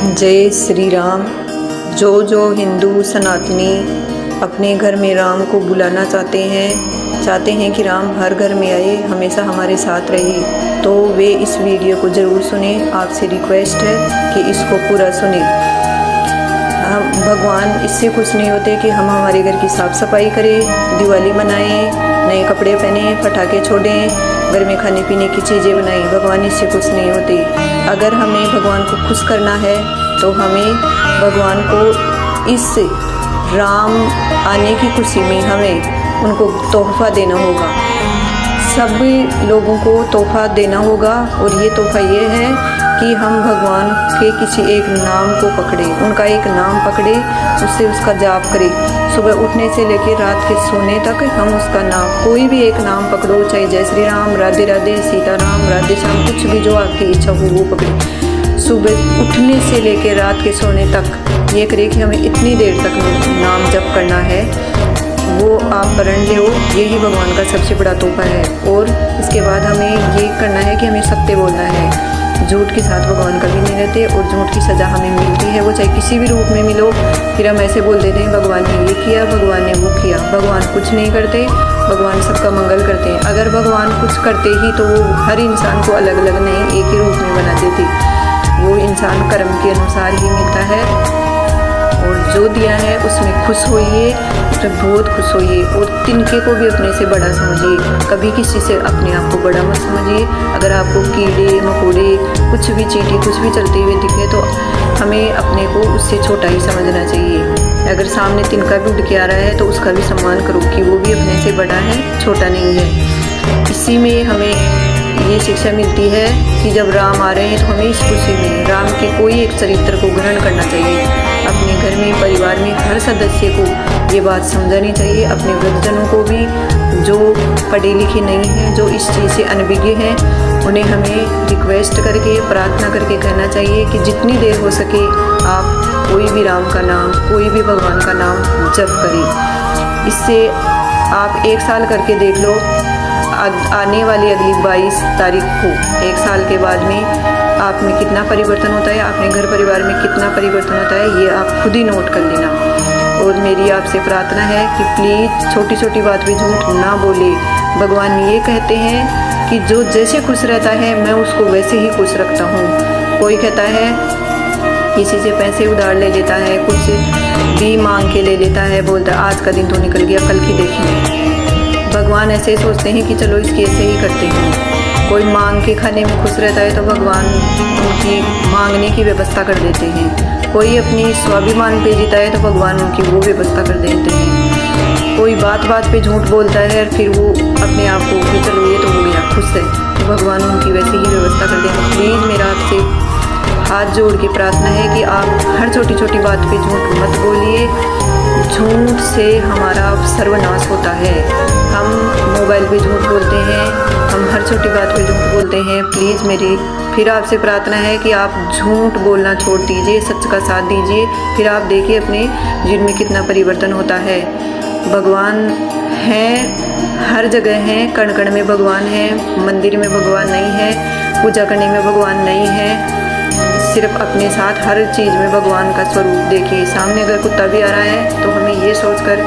जय श्री राम। जो हिंदू सनातनी अपने घर में राम को बुलाना चाहते हैं कि राम हर घर में आए, हमेशा हमारे साथ रहे, तो वे इस वीडियो को ज़रूर सुने। आपसे रिक्वेस्ट है कि इसको पूरा सुने। हम भगवान इससे खुश नहीं होते कि हम हमारे घर की साफ़ सफाई करें, दिवाली मनाएं, नए कपड़े पहने, पटाखे छोड़ें, घर में खाने पीने की चीज़ें बनाएं। भगवान इससे खुश नहीं होते। अगर हमें भगवान को खुश करना है तो हमें भगवान को इस राम आने की खुशी में हमें उनको तोहफ़ा देना होगा। सभी लोगों को तोहफ़ा देना होगा, और ये तोहफ़ा ये है कि हम भगवान के किसी एक नाम को पकड़े, उनका एक नाम पकड़े, उससे उसका जाप करें। सुबह उठने से लेकर रात के सोने तक हम उसका नाम, कोई भी एक नाम पकड़ो, चाहे जय श्री राम, राधे राधे, सीताराम, राधे श्याम, कुछ भी जो आपकी इच्छा हो वो पकड़े। सुबह उठने से लेकर रात के सोने तक ये करें कि हमें इतनी देर तक नाम जप करना है, वो आप प्रण लो। यही भगवान का सबसे बड़ा तोहफा है। और इसके बाद हमें ये करना है कि हमें सत्य बोलना है। झूठ के साथ भगवान कभी नहीं रहते, और झूठ की सज़ा हमें मिलती है, वो चाहे किसी भी रूप में मिलो। फिर हम ऐसे बोल देते हैं भगवान ने ये किया, भगवान ने वो किया। भगवान कुछ नहीं करते, भगवान सबका मंगल करते हैं। अगर भगवान कुछ करते ही तो वो हर इंसान को अलग अलग नहीं, एक ही रूप में बना देते। वो इंसान कर्म के अनुसार ही मिलता है, और जो दिया है उसमें खुश होइए, उसमें बहुत खुश होइए, और तिनके को भी अपने से बड़ा समझिए। कभी किसी से अपने आप को बड़ा मत समझिए। अगर आपको कीड़े मकोड़े कुछ भी चींटी कुछ भी चलते हुए दिखे तो हमें अपने को उससे छोटा ही समझना चाहिए। अगर सामने तिनका भी उड़ के आ रहा है तो उसका भी सम्मान करो कि वो भी अपने से बड़ा है, छोटा नहीं है। इसी में हमें ये शिक्षा मिलती है कि जब राम आ रहे हैं तो हमें इस खुशी में राम के कोई एक चरित्र को ग्रहण करना चाहिए। अपने घर में, परिवार में हर सदस्य को ये बात समझानी चाहिए। अपने वृद्धजनों को भी, जो पढ़े लिखे नहीं हैं, जो इस चीज़ से अनभिज्ञ हैं, उन्हें हमें रिक्वेस्ट करके, प्रार्थना करके कहना चाहिए कि जितनी देर हो सके आप कोई भी राम का नाम, कोई भी भगवान का नाम जप करें। इससे आप 1 साल करके देख लो, आने वाली अगली 22 तारीख को 1 साल के बाद में आप में कितना परिवर्तन होता है, अपने घर परिवार में कितना परिवर्तन होता है, ये आप खुद ही नोट कर लेना। और मेरी आपसे प्रार्थना है कि प्लीज़ छोटी छोटी बात पे झूठ ना बोले। भगवान ये कहते हैं कि जो जैसे खुश रहता है मैं उसको वैसे ही खुश रखता हूँ। कोई कहता है किसी से पैसे उधार ले लेता है, कुछ भी मांग के ले लेता है, बोलता है आज का दिन तो निकल गया, कल की देखेंगे। भगवान ऐसे ही सोचते हैं कि चलो इसकी ऐसे ही करते हैं। कोई मांग के खाने में खुश रहता है तो भगवान उनकी मांगने की व्यवस्था कर देते हैं। कोई अपनी स्वाभिमान पे जीता है तो भगवान उनकी वो व्यवस्था कर देते हैं। कोई बात बात पे झूठ बोलता है और फिर वो अपने आप को कि चलो ये तो हो गया, खुश है, तो भगवान उनकी वैसे ही व्यवस्था कर देंगे। प्लीज़ मेरा आपसे हाथ जोड़ के प्रार्थना है कि आप हर छोटी छोटी बात पे झूठ मत बोलिए। झूठ से हमारा सर्वनाश होता है। हम मोबाइल पे झूठ बोलते हैं, हम हर छोटी बात पे झूठ बोलते हैं। प्लीज़ मेरी फिर आपसे प्रार्थना है कि आप झूठ बोलना छोड़ दीजिए, सच का साथ दीजिए। फिर आप देखिए अपने जीवन में कितना परिवर्तन होता है। भगवान हैं, हर जगह हैं, कण कण में भगवान है। मंदिर में भगवान नहीं है, पूजा करने में भगवान नहीं है, सिर्फ अपने साथ हर चीज़ में भगवान का स्वरूप देखिए। सामने अगर कुत्ता भी आ रहा है तो हमें ये सोचकर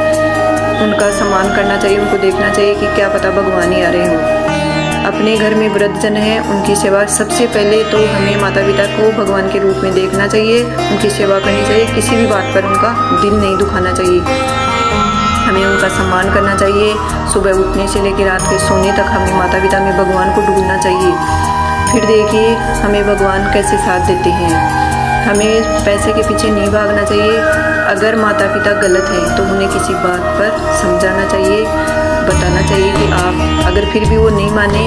उनका सम्मान करना चाहिए, उनको देखना चाहिए कि क्या पता भगवान ही आ रहे हों। अपने घर में वृद्धजन हैं, उनकी सेवा सबसे पहले तो हमें माता पिता को भगवान के रूप में देखना चाहिए, उनकी सेवा करनी चाहिए। किसी भी बात पर उनका दिल नहीं दुखाना चाहिए, हमें उनका सम्मान करना चाहिए। सुबह उठने से लेकर रात के सोने तक हमें माता पिता में भगवान को ढूंढना चाहिए। फिर देखिए हमें भगवान कैसे साथ देते हैं। हमें पैसे के पीछे नहीं भागना चाहिए। अगर माता पिता गलत हैं तो उन्हें किसी बात पर समझाना चाहिए, बताना चाहिए कि आप, अगर फिर भी वो नहीं माने,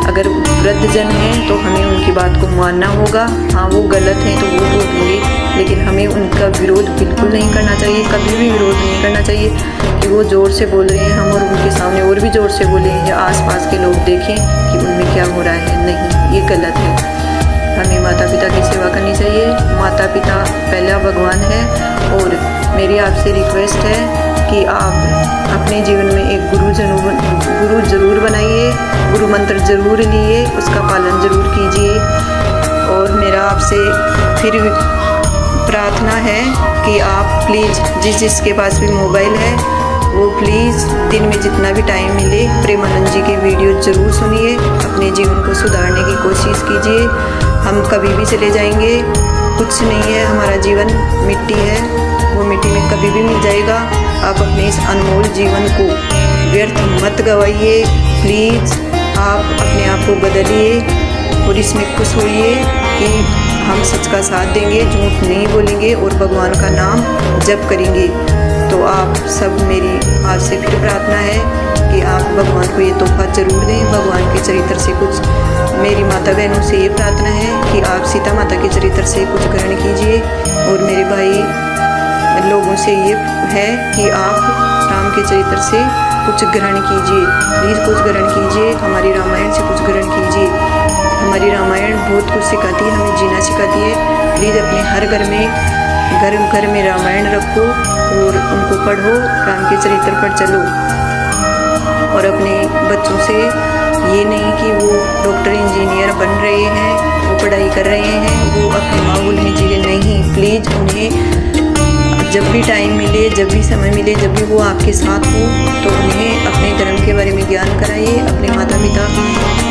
अगर वृद्धजन हैं तो हमें उनकी बात को मानना होगा। हाँ वो गलत हैं तो वो बोलेंगे, लेकिन हमें उनका विरोध बिल्कुल नहीं करना चाहिए, कभी भी विरोध नहीं करना चाहिए कि वो ज़ोर से बोल रहे हैं हम और उनके सामने और भी ज़ोर से बोलें, या आसपास के लोग देखें कि उनमें क्या हो रहा है। नहीं, ये गलत है। हमें माता पिता की सेवा करनी चाहिए। माता पिता पहला भगवान है। और मेरी आपसे रिक्वेस्ट है कि आप अपने जीवन में एक गुरु ज़रूर बनाइए, गुरु मंत्र ज़रूर लिए, उसका पालन ज़रूर कीजिए। और मेरा आपसे फिर प्रार्थना है कि आप प्लीज़ जिसके पास भी मोबाइल है वो प्लीज़ दिन में जितना भी टाइम मिले प्रेमानंद जी की वीडियो ज़रूर सुनिए, अपने जीवन को सुधारने की कोशिश कीजिए। हम कभी भी चले जाएंगे, कुछ नहीं है, हमारा जीवन मिट्टी है, वो मिट्टी में कभी भी मिल जाएगा। आप अपने इस अनमोल जीवन को व्यर्थ मत गवाइए, प्लीज़ आप अपने आप को बदलिए और इसमें खुश होइए कि हम सच का साथ देंगे, झूठ नहीं बोलेंगे और भगवान का नाम जप करेंगे। तो आप सब मेरी आपसे फिर प्रार्थना है कि आप भगवान को ये तोहफा जरूर दें, भगवान के चरित्र से कुछ। मेरी माता बहनों से ये प्रार्थना है कि आप सीता माता के चरित्र से कुछ ग्रहण कीजिए और मेरे भाई लोगों से ये है कि आप राम के चरित्र से कुछ ग्रहण कीजिए, प्लीज़ कुछ ग्रहण कीजिए, हमारी रामायण से कुछ ग्रहण कीजिए। हमारी रामायण बहुत कुछ सिखाती है, हमें जीना सिखाती है। प्लीज़ अपने हर घर में रामायण रखो और उनको पढ़ो, राम के चरित्र पर चलो। और अपने बच्चों से ये नहीं कि वो डॉक्टर इंजीनियर बन रहे हैं, वो पढ़ाई कर रहे हैं, वो अपने माहौल में जी रहे नहीं। प्लीज़ उन्हें जब भी टाइम मिले, जब भी समय मिले, जब भी वो आपके साथ हो तो उन्हें अपने धर्म के बारे में ज्ञान कराइए। अपने माता पिता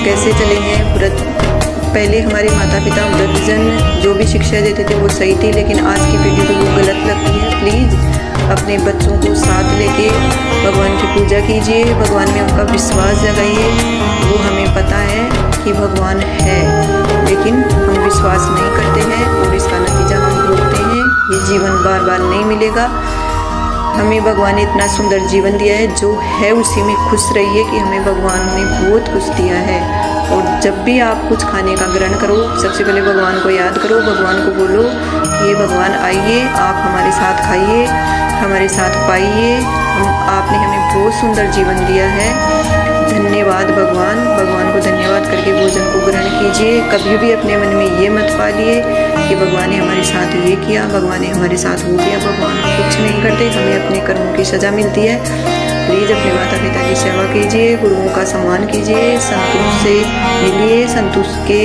कैसे चले हैं, पहले हमारे माता पिता वृद्धजन जो भी शिक्षा देते थे वो सही थी, लेकिन आज की पीढ़ी को वो गलत लगती है। प्लीज़ अपने बच्चों को साथ लेके भगवान की पूजा कीजिए, भगवान में उनका विश्वास जगाइए। वो हमें पता है कि भगवान है, लेकिन हम विश्वास नहीं करते हैं और इसका नतीजा हम भोगते हैं। ये जीवन बार बार नहीं मिलेगा। हमें भगवान ने इतना सुंदर जीवन दिया है, जो है उसी में खुश रहिए कि हमें भगवान ने बहुत कुछ दिया है। और जब भी आप कुछ खाने का ग्रहण करो, सबसे पहले भगवान को याद करो, भगवान को बोलो कि ये भगवान आइए, आप हमारे साथ खाइए, हमारे साथ पाइए। आपने हमें बहुत सुंदर जीवन दिया है, धन्यवाद भगवान। भगवान को धन्यवाद करके भोजन को ग्रहण कीजिए। कभी भी अपने मन में ये मत पालिए कि भगवान ने हमारे साथ ये किया, भगवान ने हमारे साथ वो किया। भगवान कुछ नहीं करते, हमें अपने कर्मों की सज़ा मिलती है। प्लीज़ अपने माता पिता की सेवा कीजिए, गुरुओं का सम्मान कीजिए, संतों से मिलिए, संतों के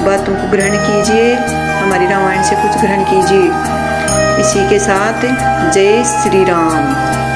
बातों को ग्रहण कीजिए, हमारी रामायण से कुछ ग्रहण कीजिए। इसी के साथ जय श्री राम।